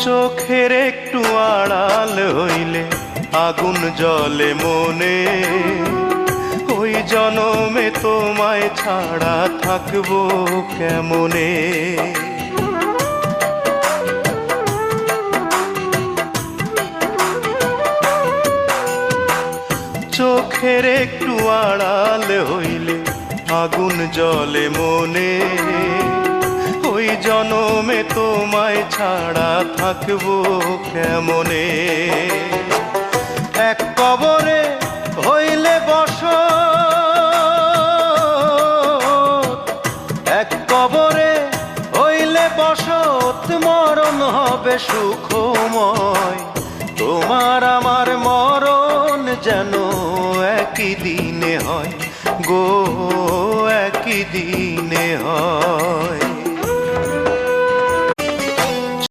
চোখের একটু আড়াল হইলে আগুন জ্বলে মনে, ওই জনমে তোমায় ছাড়া থাকবো কেমনে। চোখের একটু আড়াল হইলে আগুন জ্বলে মনে, ওই জনমে তোমায় ছাড়া থাকবো কেমনে। এক কবরে হইলে বসত, এক কবরে হইলে বসত, মরণ হবে সুখময়। তোমার আমার মরণ যেন একই দিনে হয় গো, একই দিনে হয়।